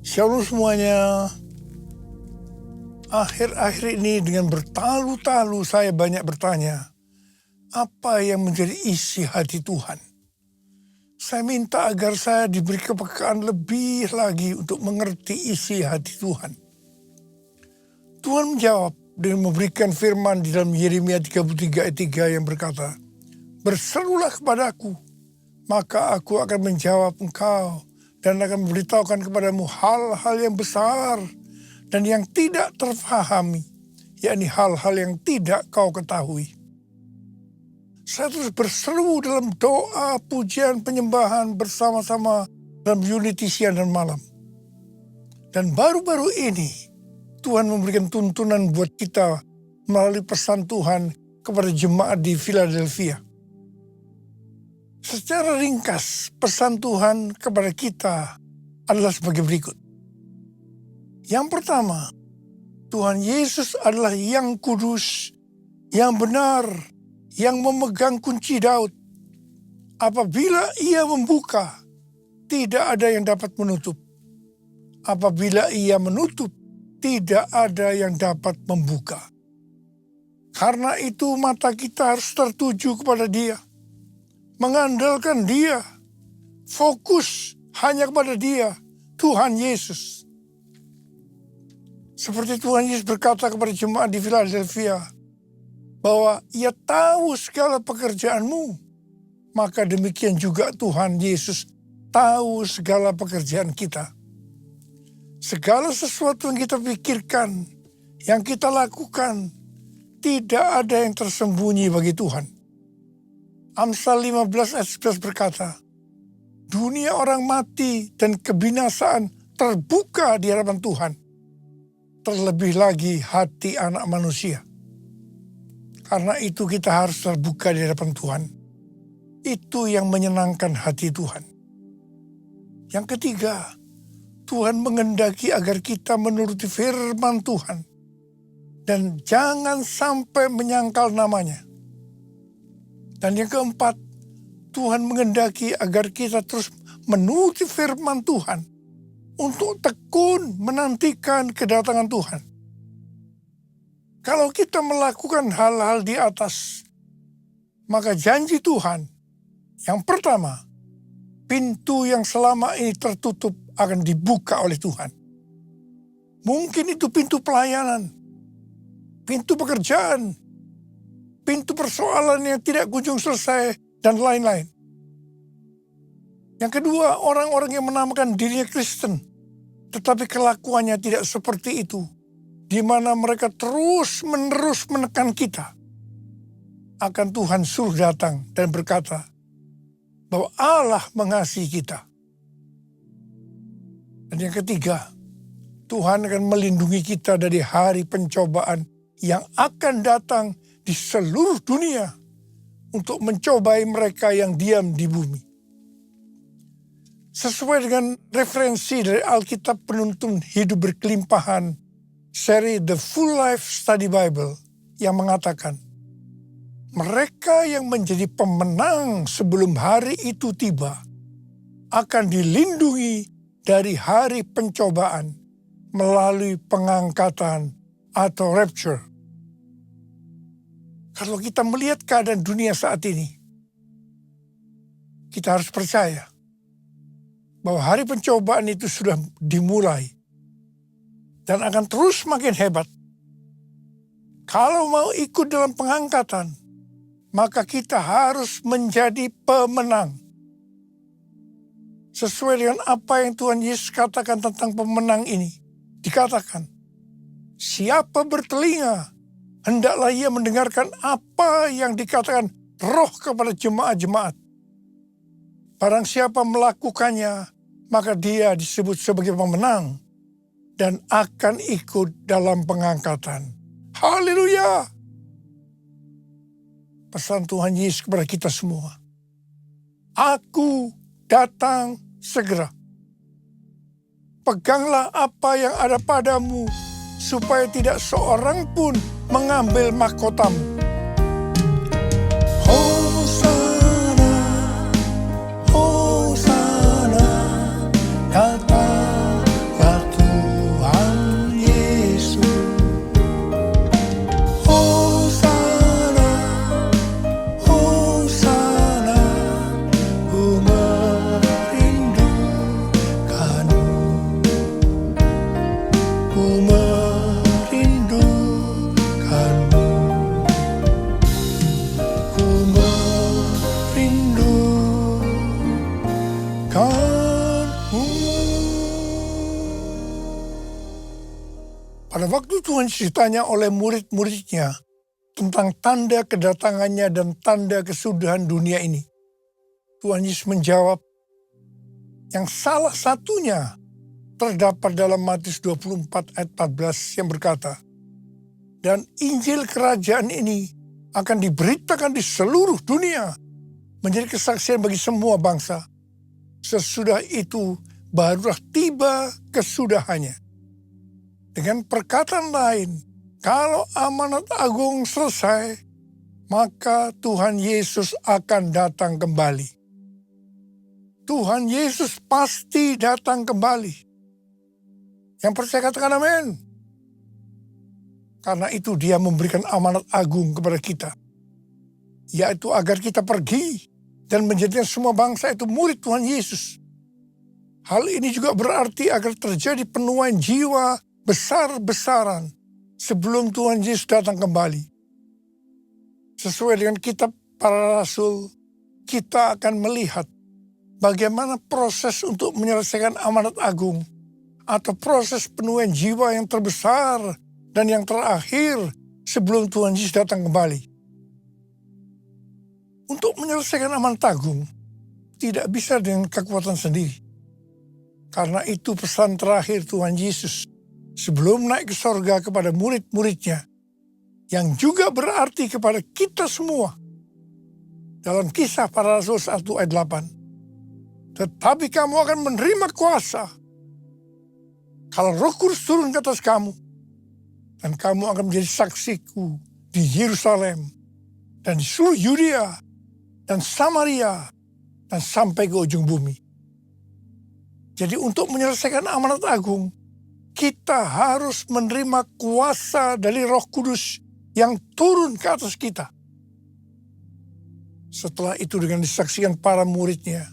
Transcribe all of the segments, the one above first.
Shalom semuanya. Akhir-akhir ini dengan bertalu-talu saya banyak bertanya, apa yang menjadi isi hati Tuhan? Saya minta agar saya diberi kepekaan lebih lagi untuk mengerti isi hati Tuhan. Tuhan menjawab dengan memberikan firman di dalam Yeremia 33 ayat 3 yang berkata, "Berserulah kepadaku, maka aku akan menjawab engkau dan akan memberitahukan kepadamu hal-hal yang besar dan yang tidak terfahami, yakni hal-hal yang tidak kau ketahui." Saya terus berseru dalam doa, pujian, penyembahan bersama-sama dalam unity siang dan malam. Dan baru-baru ini Tuhan memberikan tuntunan buat kita melalui pesan Tuhan kepada jemaat di Philadelphia. Secara ringkas, pesan Tuhan kepada kita adalah sebagai berikut. Yang pertama, Tuhan Yesus adalah yang kudus, yang benar, yang memegang kunci Daud. Apabila ia membuka, tidak ada yang dapat menutup. Apabila ia menutup, tidak ada yang dapat membuka. Karena itu mata kita harus tertuju kepada Dia, mengandalkan Dia, fokus hanya kepada Dia, Tuhan Yesus. Seperti Tuhan Yesus berkata kepada jemaat di Philadelphia, bahwa Ia tahu segala pekerjaanmu, maka demikian juga Tuhan Yesus tahu segala pekerjaan kita. Segala sesuatu yang kita pikirkan, yang kita lakukan, tidak ada yang tersembunyi bagi Tuhan. Amsal 15 ayat 11 berkata, dunia orang mati dan kebinasaan terbuka di hadapan Tuhan. Terlebih lagi hati anak manusia. Karena itu kita harus terbuka di hadapan Tuhan. Itu yang menyenangkan hati Tuhan. Yang ketiga, Tuhan menghendaki agar kita menuruti firman Tuhan. Dan jangan sampai menyangkal namanya. Dan yang keempat, Tuhan menghendaki agar kita terus menuruti firman Tuhan. Untuk tekun menantikan kedatangan Tuhan. Kalau kita melakukan hal-hal di atas, maka janji Tuhan, yang pertama, pintu yang selama ini tertutup akan dibuka oleh Tuhan. Mungkin itu pintu pelayanan, pintu pekerjaan, pintu persoalan yang tidak kunjung selesai, dan lain-lain. Yang kedua, orang-orang yang menamakan dirinya Kristen, tetapi kelakuannya tidak seperti itu, di mana mereka terus-menerus menekan kita. Akan Tuhan suruh datang dan berkata bahwa Allah mengasihi kita. Dan yang ketiga, Tuhan akan melindungi kita dari hari pencobaan yang akan datang di seluruh dunia untuk mencobai mereka yang diam di bumi. Sesuai dengan referensi dari Alkitab Penuntun Hidup Berkelimpahan, seri The Full Life Study Bible, yang mengatakan, mereka yang menjadi pemenang sebelum hari itu tiba akan dilindungi dari hari pencobaan melalui pengangkatan atau rapture. Kalau kita melihat keadaan dunia saat ini, kita harus percaya bahwa hari pencobaan itu sudah dimulai dan akan terus makin hebat. Kalau mau ikut dalam pengangkatan, maka kita harus menjadi pemenang. Sesuai dengan apa yang Tuhan Yesus katakan tentang pemenang ini, dikatakan, siapa bertelinga, hendaklah ia mendengarkan apa yang dikatakan Roh kepada jemaat-jemaat. Barang siapa melakukannya, maka dia disebut sebagai pemenang dan akan ikut dalam pengangkatan. Haleluya! Pesan Tuhan Yesus kepada kita semua. Aku datang segera. Peganglah apa yang ada padamu, supaya tidak seorang pun mengambil mahkotamu. Hosana, Hosana, kata merindukanmu. Pada waktu Tuhan Yesus ditanya oleh murid-muridnya tentang tanda kedatangannya dan tanda kesudahan dunia ini, Tuhan Yesus menjawab yang salah satunya terdapat dalam Matius 24 ayat 14 yang berkata, dan Injil kerajaan ini akan diberitakan di seluruh dunia menjadi kesaksian bagi semua bangsa. Sesudah itu barulah tiba kesudahannya. Dengan perkataan lain, kalau amanat agung selesai, maka Tuhan Yesus akan datang kembali. Tuhan Yesus pasti datang kembali. Yang percaya katakan amin. Karena itu dia memberikan amanat agung kepada kita, yaitu agar kita pergi dan menjadikan semua bangsa itu murid Tuhan Yesus. Hal ini juga berarti agar terjadi penuaian jiwa besar-besaran sebelum Tuhan Yesus datang kembali. Sesuai dengan kitab para rasul, kita akan melihat bagaimana proses untuk menyelesaikan amanat agung atau proses penuaian jiwa yang terbesar dan yang terakhir sebelum Tuhan Yesus datang kembali. Untuk menyelesaikan amanat agung tidak bisa dengan kekuatan sendiri. Karena itu pesan terakhir Tuhan Yesus sebelum naik ke sorga kepada murid-muridnya, yang juga berarti kepada kita semua. Dalam Kisah Para Rasul 1 ayat 8. Tetapi kamu akan menerima kuasa kalau Roh Kudus turun ke atas kamu, dan kamu akan menjadi saksiku di Yerusalem dan di seluruh Yudea dan Samaria dan sampai ke ujung bumi. Jadi untuk menyelesaikan amanat agung, kita harus menerima kuasa dari Roh Kudus yang turun ke atas kita. Setelah itu dengan disaksikan para muridnya,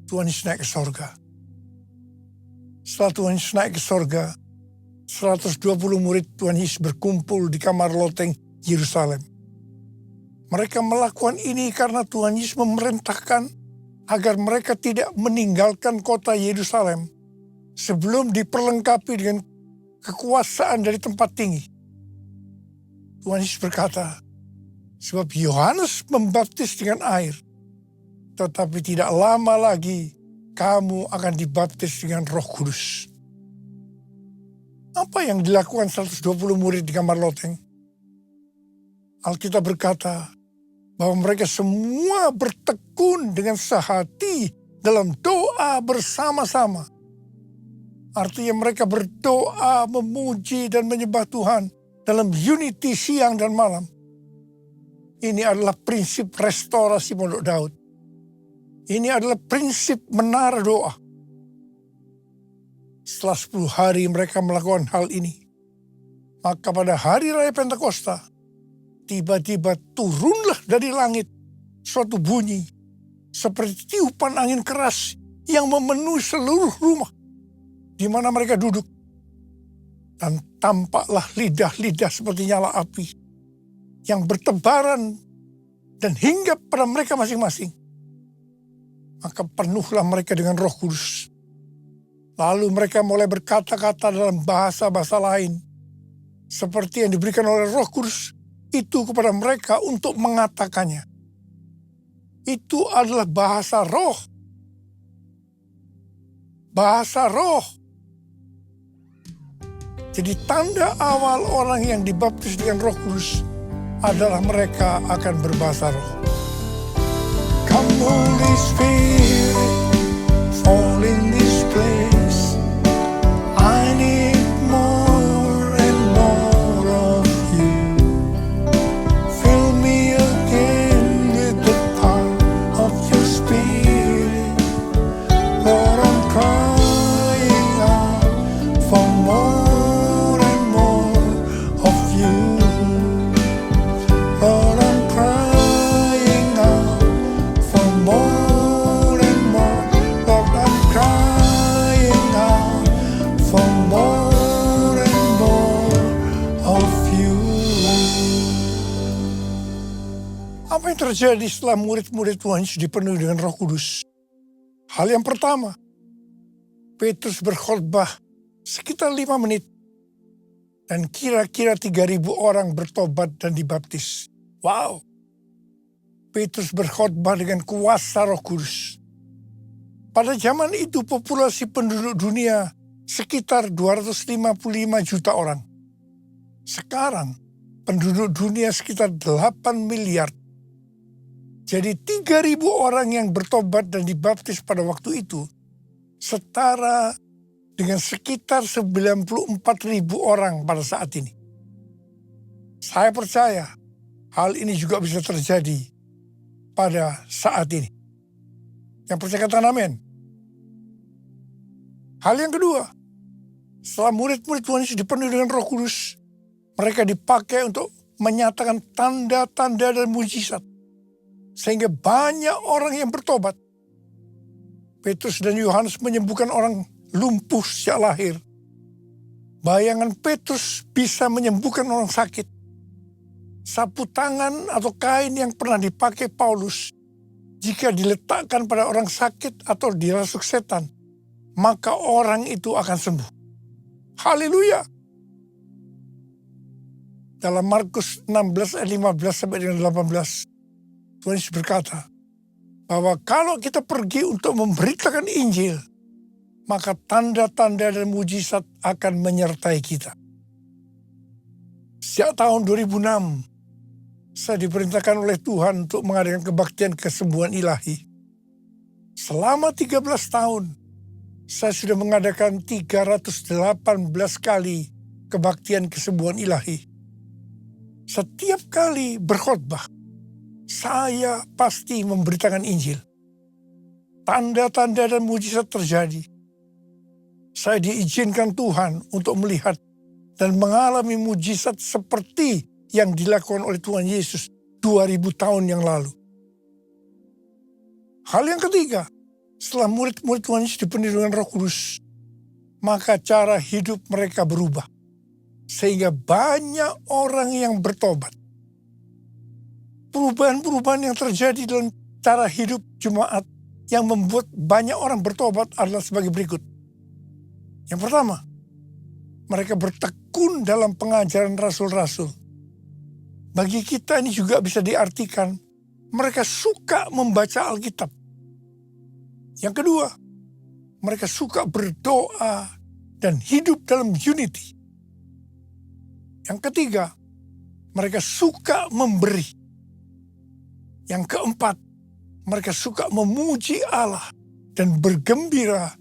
Tuhan Yesus naik ke sorga. Setelah Tuhan Yesus naik ke sorga, 120 murid Tuhan Yesus berkumpul di kamar loteng Yerusalem. Mereka melakukan ini karena Tuhan Yesus memerintahkan agar mereka tidak meninggalkan kota Yerusalem sebelum diperlengkapi dengan kekuasaan dari tempat tinggi. Tuhan Yesus berkata, sebab Yohanes membaptis dengan air, tetapi tidak lama lagi kamu akan dibaptis dengan Roh Kudus. Apa yang dilakukan 120 murid di kamar loteng? Alkitab berkata bahwa mereka semua bertekun dengan sehati dalam doa bersama-sama. Artinya mereka berdoa, memuji dan menyembah Tuhan dalam unity siang dan malam. Ini adalah prinsip restorasi Pondok Daud. Ini adalah prinsip menara doa. Setelah 10 hari mereka melakukan hal ini, maka pada hari raya Pentakosta, tiba-tiba turunlah dari langit suatu bunyi seperti tiupan angin keras yang memenuhi seluruh rumah di mana mereka duduk. Dan tampaklah lidah-lidah seperti nyala api yang bertebaran dan hinggap pada mereka masing-masing. Maka penuhlah mereka dengan Roh Kudus. Lalu mereka mulai berkata-kata dalam bahasa-bahasa lain, seperti yang diberikan oleh Roh Kudus itu kepada mereka untuk mengatakannya. Itu adalah bahasa roh. Bahasa roh. Jadi tanda awal orang yang dibaptis dengan Roh Kudus adalah mereka akan berbahasa roh. Come Holy Spirit, fall in this place. I need more and more of you. Fill me again with the power of your Spirit. Lord, I'm crying out for more and more of you. Lord, I'm crying out for more terjadi setelah murid-murid Tuhan Yesus dipenuhi dengan Roh Kudus? Hal yang pertama, Petrus berkhotbah sekitar 5 menit. Dan kira-kira 3.000 orang bertobat dan dibaptis. Wow! Petrus berkhotbah dengan kuasa Roh Kudus. Pada zaman itu populasi penduduk dunia sekitar 255 juta orang. Sekarang penduduk dunia sekitar 8 miliar. Jadi 3.000 orang yang bertobat dan dibaptis pada waktu itu setara dengan sekitar 94.000 orang pada saat ini. Saya percaya hal ini juga bisa terjadi pada saat ini. Yang percaya katakan amin. Hal yang kedua, setelah murid-murid Tuhan Yesus dipenuhi dengan Roh Kudus, mereka dipakai untuk menyatakan tanda-tanda dan mujizat. Sehingga banyak orang yang bertobat. Petrus dan Yohanes menyembuhkan orang lumpuh sejak lahir. Bayangan Petrus bisa menyembuhkan orang sakit. Sapu tangan atau kain yang pernah dipakai Paulus, jika diletakkan pada orang sakit atau dirasuk setan, maka orang itu akan sembuh. Haleluya! Dalam Markus 16 ayat 15 sampai dengan 18, Tuhan Yesus berkata bahwa kalau kita pergi untuk memberitakan Injil, maka tanda-tanda dan mujizat akan menyertai kita. Sejak tahun 2006, saya diperintahkan oleh Tuhan untuk mengadakan kebaktian kesembuhan ilahi. Selama 13 tahun, saya sudah mengadakan 318 kali kebaktian kesembuhan ilahi. Setiap kali berkhotbah, saya pasti memberitakan Injil. Tanda-tanda dan mujizat terjadi. Saya diizinkan Tuhan untuk melihat dan mengalami mujizat seperti yang dilakukan oleh Tuhan Yesus 2000 tahun yang lalu. Hal yang ketiga, setelah murid-murid Tuhan Yesus dipenuhi dengan Roh Kudus, maka cara hidup mereka berubah. Sehingga banyak orang yang bertobat. Perubahan-perubahan yang terjadi dalam cara hidup jemaat yang membuat banyak orang bertobat adalah sebagai berikut. Yang pertama, mereka bertekun dalam pengajaran rasul-rasul. Bagi kita ini juga bisa diartikan, mereka suka membaca Alkitab. Yang kedua, mereka suka berdoa dan hidup dalam unity. Yang ketiga, mereka suka memberi. Yang keempat, mereka suka memuji Allah dan bergembira,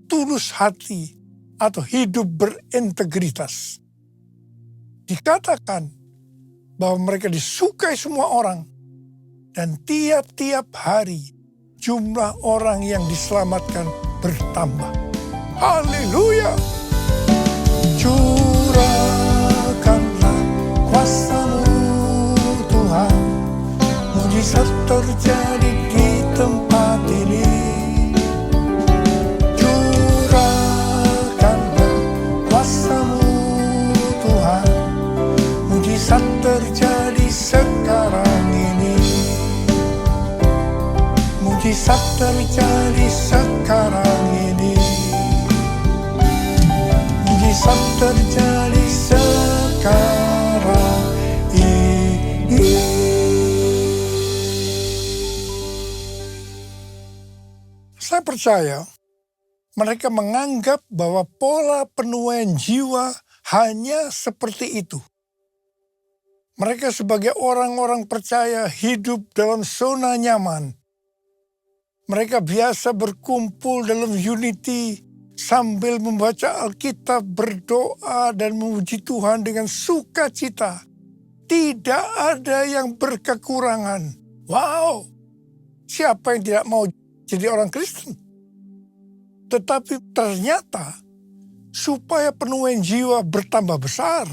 tulus hati, atau hidup berintegritas. Dikatakan bahwa mereka disukai semua orang, dan tiap-tiap hari jumlah orang yang diselamatkan bertambah. Haleluya! Curahkanlah kuasa-Mu Tuhan, mujizat terjadi di tempat ini. Curahkanlah kuasa-Mu Tuhan, mujizat terjadi sekarang ini. Mujizat terjadi sekarang ini. Mujizat terjadi sekarang ini. Saya percaya mereka menganggap bahwa pola penuaian jiwa hanya seperti itu. Mereka sebagai orang-orang percaya hidup dalam zona nyaman. Mereka biasa berkumpul dalam unity sambil membaca Alkitab, berdoa dan memuji Tuhan dengan sukacita. Tidak ada yang berkekurangan. Wow! Siapa yang tidak mau jadi orang Kristen? Tetapi ternyata supaya penuaian jiwa bertambah besar,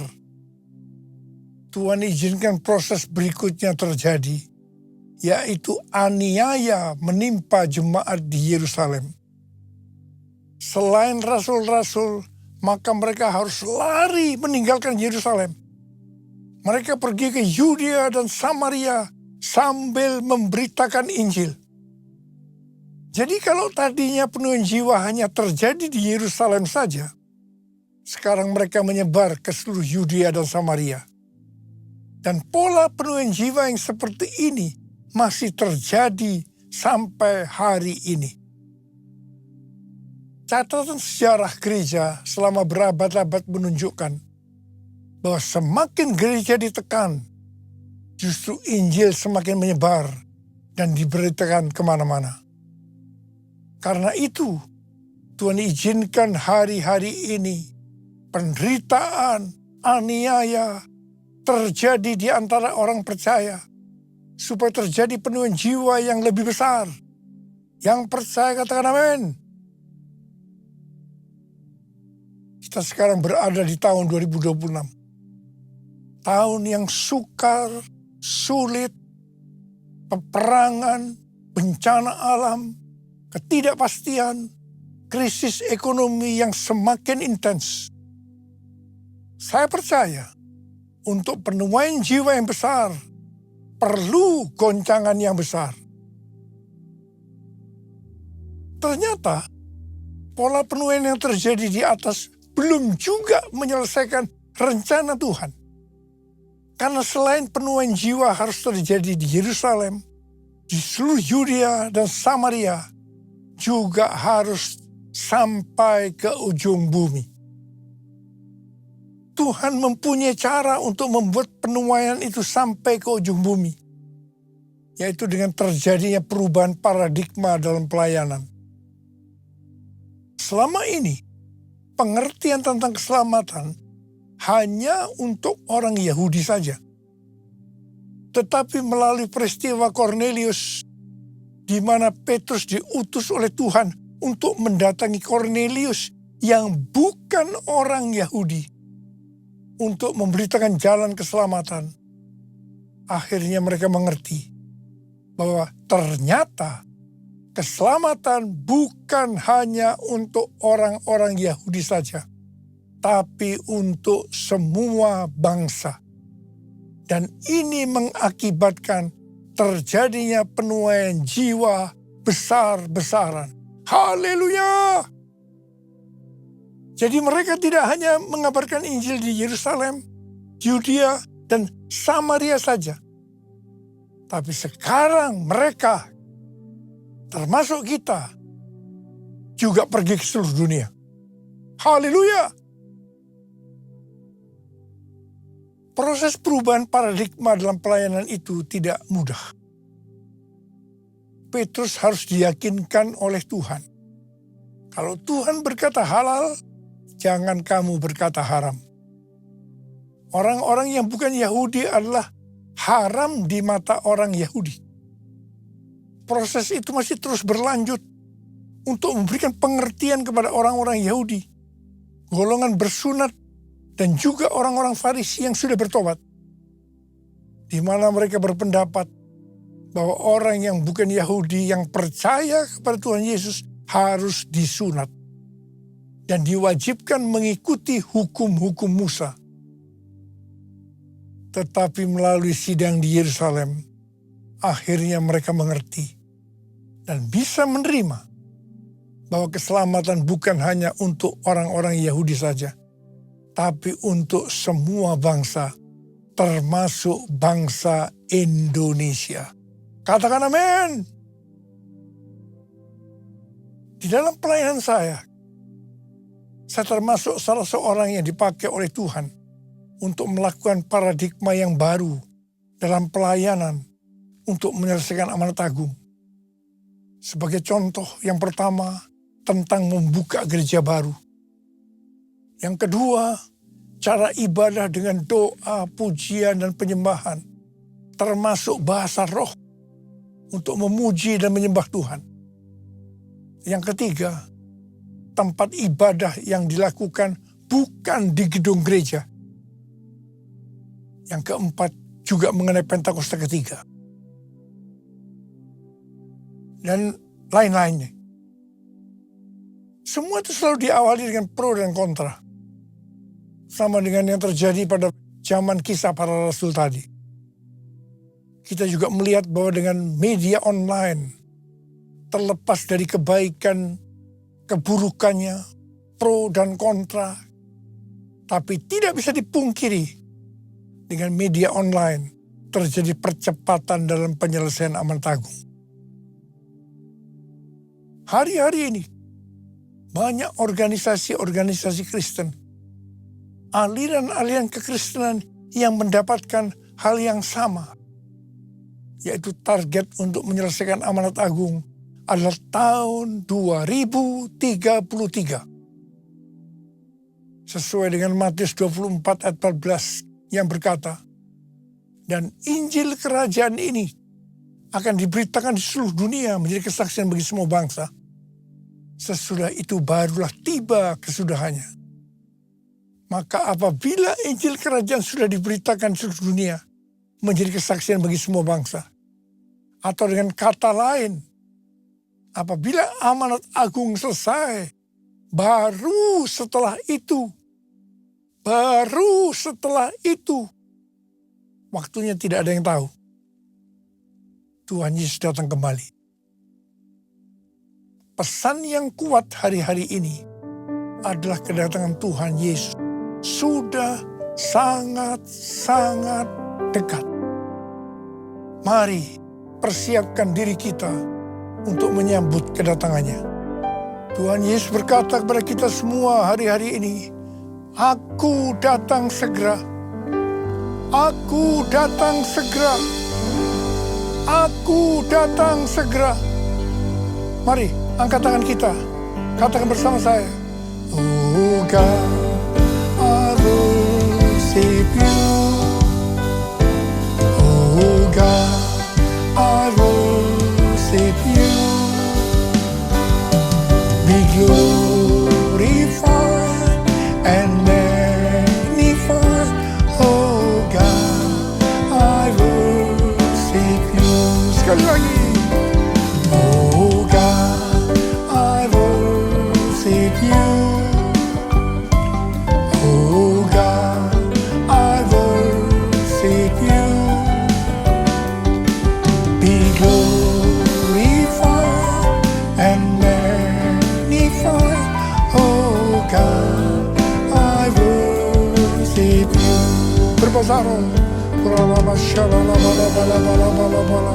Tuhan izinkan proses berikutnya terjadi, yaitu aniaya menimpa jemaat di Yerusalem. Selain rasul-rasul, maka mereka harus lari meninggalkan Yerusalem. Mereka pergi ke Yudea dan Samaria sambil memberitakan Injil. Jadi kalau tadinya penuaian jiwa hanya terjadi di Yerusalem saja, sekarang mereka menyebar ke seluruh Yudea dan Samaria. Dan pola penuaian jiwa yang seperti ini masih terjadi sampai hari ini. Catatan sejarah gereja selama berabad-abad menunjukkan bahwa semakin gereja ditekan, justru Injil semakin menyebar dan diberitakan kemana-mana. Karena itu, Tuhan izinkan hari-hari ini penderitaan, aniaya terjadi di antara orang percaya, supaya terjadi penuaian jiwa yang lebih besar. Yang percaya katakan amin. Kita sekarang berada di tahun 2026. Tahun yang sukar, sulit, peperangan, bencana alam, ketidakpastian, krisis ekonomi yang semakin intens. Saya percaya untuk penuaian jiwa yang besar perlu goncangan yang besar. Ternyata pola penuaian yang terjadi di atas belum juga menyelesaikan rencana Tuhan. Karena selain penuaian jiwa harus terjadi di Yerusalem, di seluruh Yudea dan Samaria, juga harus sampai ke ujung bumi. Tuhan mempunyai cara untuk membuat penuaian itu sampai ke ujung bumi, yaitu dengan terjadinya perubahan paradigma dalam pelayanan. Selama ini, pengertian tentang keselamatan hanya untuk orang Yahudi saja. Tetapi melalui peristiwa Kornelius, di mana Petrus diutus oleh Tuhan untuk mendatangi Kornelius yang bukan orang Yahudi, untuk memberitakan jalan keselamatan. Akhirnya mereka mengerti bahwa ternyata keselamatan bukan hanya untuk orang-orang Yahudi saja, tapi untuk semua bangsa. Dan ini mengakibatkan terjadinya penuaian jiwa besar-besaran. Haleluya! Jadi mereka tidak hanya mengabarkan Injil di Yerusalem, Yudea, dan Samaria saja. Tapi sekarang mereka, termasuk kita, juga pergi ke seluruh dunia. Haleluya! Proses perubahan paradigma dalam pelayanan itu tidak mudah. Petrus harus diyakinkan oleh Tuhan. Kalau Tuhan berkata halal, jangan kamu berkata haram. Orang-orang yang bukan Yahudi adalah haram di mata orang Yahudi. Proses itu masih terus berlanjut untuk memberikan pengertian kepada orang-orang Yahudi, golongan bersunat, dan juga orang-orang Farisi yang sudah bertobat. Di mana mereka berpendapat bahwa orang yang bukan Yahudi yang percaya kepada Tuhan Yesus harus disunat dan diwajibkan mengikuti hukum-hukum Musa. Tetapi melalui sidang di Yerusalem, akhirnya mereka mengerti dan bisa menerima bahwa keselamatan bukan hanya untuk orang-orang Yahudi saja, tapi untuk semua bangsa, termasuk bangsa Indonesia. Katakan amin. Di dalam pelayanan saya termasuk salah seorang yang dipakai oleh Tuhan untuk melakukan paradigma yang baru dalam pelayanan untuk menyelesaikan amanat agung. Sebagai contoh, yang pertama tentang membuka gereja baru. Yang kedua, cara ibadah dengan doa, pujian, dan penyembahan, termasuk bahasa roh untuk memuji dan menyembah Tuhan. Yang ketiga, tempat ibadah yang dilakukan bukan di gedung gereja. Yang keempat, juga mengenai Pentakosta ketiga. Dan lain-lainnya. Semua itu selalu diawali dengan pro dan kontra. Sama dengan yang terjadi pada zaman kisah para rasul tadi. kita juga melihat bahwa dengan media online, terlepas dari kebaikan, keburukannya, pro dan kontra, tapi tidak bisa dipungkiri dengan media online terjadi percepatan dalam penyelesaian amanat agung. Hari-hari ini banyak organisasi-organisasi Kristen, aliran-aliran kekristenan yang mendapatkan hal yang sama, yaitu target untuk menyelesaikan amanat agung adalah tahun 2033. Sesuai dengan Matius 24 ayat 14 yang berkata, dan Injil kerajaan ini akan diberitakan di seluruh dunia menjadi kesaksian bagi semua bangsa. Sesudah itu barulah tiba kesudahannya. Maka apabila Injil kerajaan sudah diberitakan di seluruh dunia menjadi kesaksian bagi semua bangsa, atau dengan kata lain, apabila amanat agung selesai, baru setelah itu, waktunya tidak ada yang tahu, Tuhan Yesus datang kembali. Pesan yang kuat hari-hari ini adalah kedatangan Tuhan Yesus sudah sangat-sangat dekat. Mari persiapkan diri kita untuk menyambut kedatangannya. Tuhan Yesus berkata kepada kita semua hari-hari ini, Aku datang segera. Aku datang segera. Aku datang segera. Mari angkat tangan kita. Katakan bersama saya. Oh God, I worship you. Oh God, I worship you. Be glorified and magnified. Oh God, I worship you. Sekali lagi. Oh God, I worship you. Oh God, I worship you. Be glorified and magnified. Oh God, I worship you. Berbasaro. Kuralama shalala bala bala bala bala bala.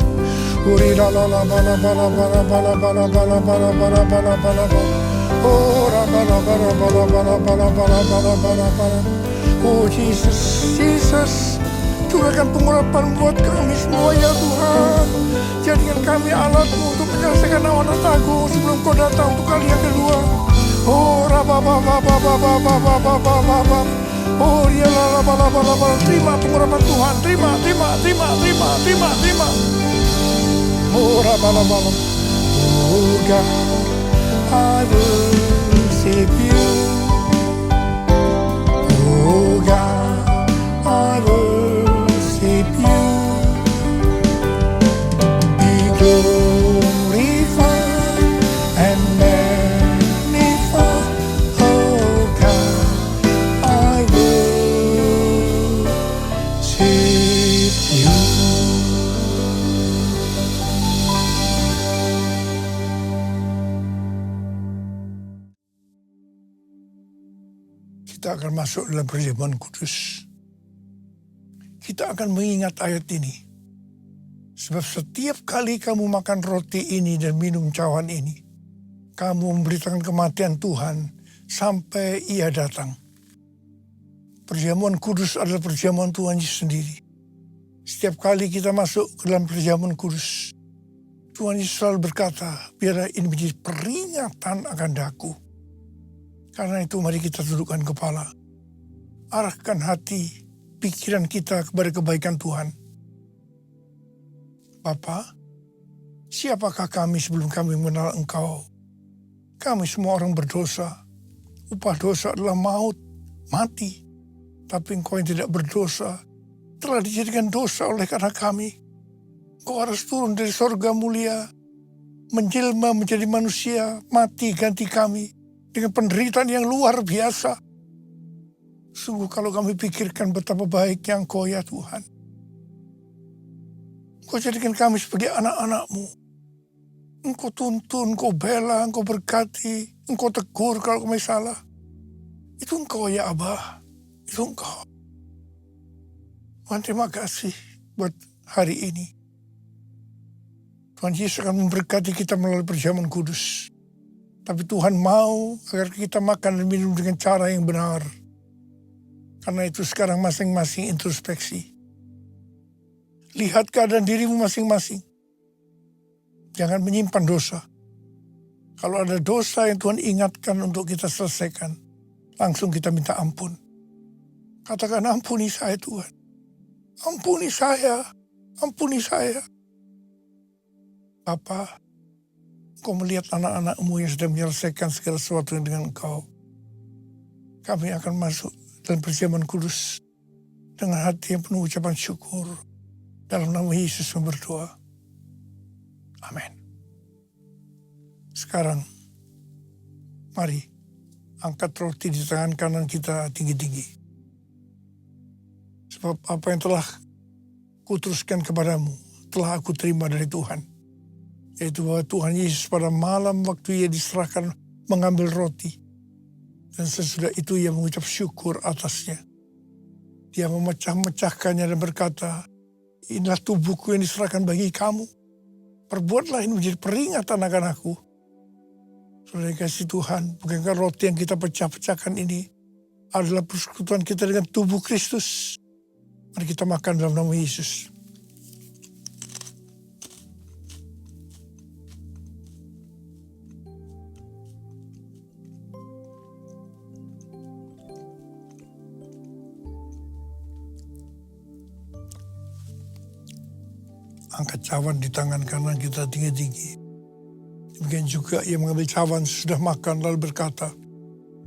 Uri la la la bala bala bala bala bala bala bala bala bala bala bala. Oh ra bala bala bala bala bala bala bala bala bala. Oh Jesus, Jesus, curahkan pengurapan buat kami semua ya Tuhan. Jadikan kami alat-Mu untuk menyelesaikan amanat agung sebelum Kau datang untuk kali yang kedua. Oh ra ba ba ba ba ba ba ba ba ba ba ba ba. Oh ya la la bala bala bala. Terima pengurapan Tuhan, terima. Oh ra bala bala. Oh God, I worship you. Oh God, I worship you. Be glorified and magnified. Oh God, I worship you. Kita akan masuk dalam perjamuan kudus. Kita akan mengingat ayat ini. Sebab setiap kali kamu makan roti ini dan minum cawan ini, kamu memberitakan kematian Tuhan sampai Ia datang. Perjamuan kudus adalah perjamuan Tuhan Yesus sendiri. Setiap kali kita masuk ke dalam perjamuan kudus, Tuhan Yesus selalu berkata, biarlah ini menjadi peringatan akan daku. Karena itu mari kita tundukkan kepala. Arahkan hati, pikiran kita kepada kebaikan Tuhan. Bapa, siapakah kami sebelum kami mengenal Engkau? Kami semua orang berdosa. Upah dosa adalah maut, mati. Tapi Engkau yang tidak berdosa telah dijadikan dosa oleh karena kami. Engkau harus turun dari sorga mulia, menjelma menjadi manusia, mati ganti kami. Dengan penderitaan yang luar biasa. Sungguh kalau kami pikirkan betapa baiknya Engkau ya Tuhan. Engkau jadikan kami sebagai anak-anak-Mu. Engkau tuntun, Engkau bela, Engkau berkati, Engkau tegur kalau kami salah. Itu Engkau ya Abah, itu Engkau. Tuhan terima kasih buat hari ini. Tuhan Yesus akan memberkati kita melalui perjamuan kudus. Tapi Tuhan mau agar kita makan dan minum dengan cara yang benar. Karena itu sekarang masing-masing introspeksi. Lihat keadaan dirimu masing-masing. Jangan menyimpan dosa. Kalau ada dosa yang Tuhan ingatkan untuk kita selesaikan, langsung kita minta ampun. Katakan, ampuni saya Tuhan. Ampuni saya. Ampuni saya. Bapa, Engkau melihat anak-anak-Mu yang sudah menyelesaikan segala sesuatu dengan Engkau. Kami akan masuk dalam perjamuan kudus dengan hati yang penuh ucapan syukur. Dalam nama Yesus berdoa. Amin. Sekarang, mari angkat roti di tangan kanan kita tinggi-tinggi. Sebab apa yang telah kuteruskan kepadamu, telah aku terima dari Tuhan. Yaitu bahwa Tuhan Yesus pada malam waktu Ia diserahkan mengambil roti. Dan sesudah itu Ia mengucap syukur atasnya. Dia memecah-mecahkannya dan berkata, inilah tubuhku yang diserahkan bagi kamu. Perbuatlah ini menjadi peringatan akan aku. Saudara kasih Tuhan, bukankah roti yang kita pecah-pecahkan ini adalah persekutuan kita dengan tubuh Kristus. Mari kita makan dalam nama Yesus. Angkat cawan di tangan kanan kita tinggi-tinggi. Demikian juga Ia mengambil cawan sudah makan lalu berkata,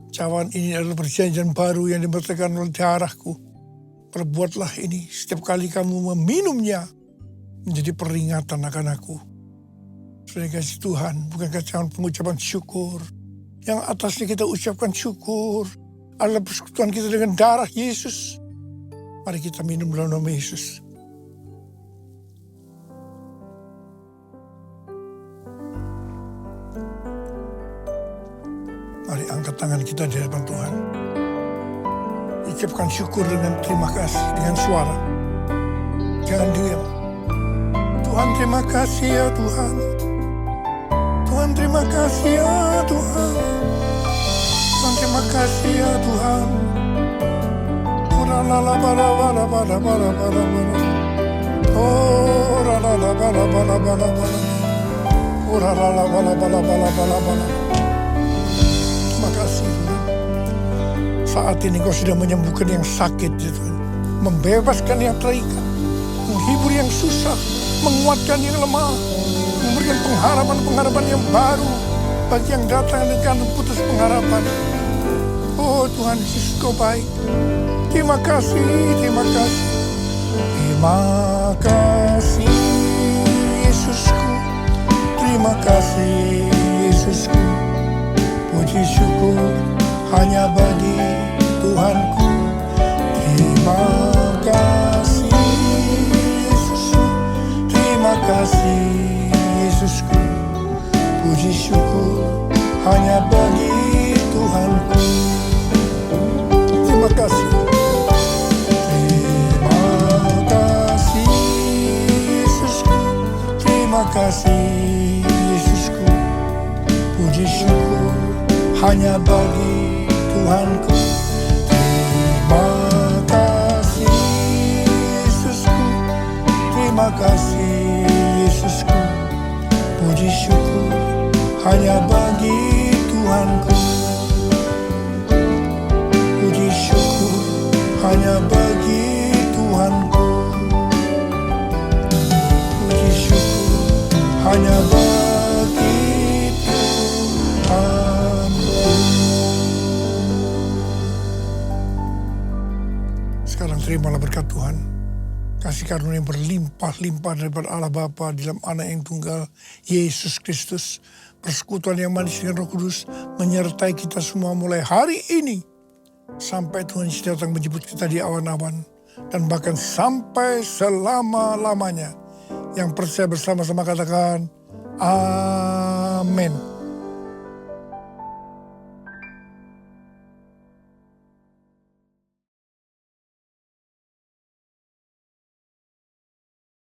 cawan ini adalah perjanjian baru yang diberitakan oleh darahku. Perbuatlah ini setiap kali kamu meminumnya menjadi peringatan akan aku. Saudara kasih Tuhan, bukankah cawan pengucapan syukur? Yang atasnya kita ucapkan syukur adalah persekutuan kita dengan darah Yesus. Mari kita minum dalam nama Yesus. Mari angkat tangan kita di hadapan Tuhan. Ucapkan syukur dengan terima kasih, dengan suara. Jangan diam. Tuhan terima kasih ya Tuhan. Tuhan terima kasih ya Tuhan. Tuhan terima kasih ya Tuhan. Terima kasih Tuhan. Saat ini Kau sudah menyembuhkan yang sakit Tuhan. Membebaskan yang terikat. Menghibur yang susah. Menguatkan yang lemah. Memberikan pengharapan-pengharapan yang baru. Bagi yang datang dengan putus pengharapan. Oh Tuhan Yesus Kau baik. Terima kasih, terima kasih. Terima kasih Yesusku. Terima kasih Yesusku. Puji syukur hanya bagi Tuhanku. Terima kasih Yesusku. Terima kasih Yesusku. Puji syukur hanya bagi Tuhanku. Terima kasih. Terima kasih Yesusku. Terima kasih Yesusku. Puji syukur hanya bagi Tuhanku. Terima kasih Yesusku. Terima kasih Yesusku. Puji syukur hanya bagi Tuhanku. Puji syukur hanya bagi Tuhanku. Puji syukur hanya bagi Tuhanku. Sekarang terimalah berkat Tuhan. Kasih karunia yang berlimpah-limpah daripada Allah Bapa di dalam Anak yang tunggal, Yesus Kristus. Persekutuan yang manis dengan Roh Kudus menyertai kita semua mulai hari ini. Sampai Tuhan Yesus datang menjemput kita di awan-awan. Dan bahkan sampai selama-lamanya. Yang percaya bersama-sama katakan, amin.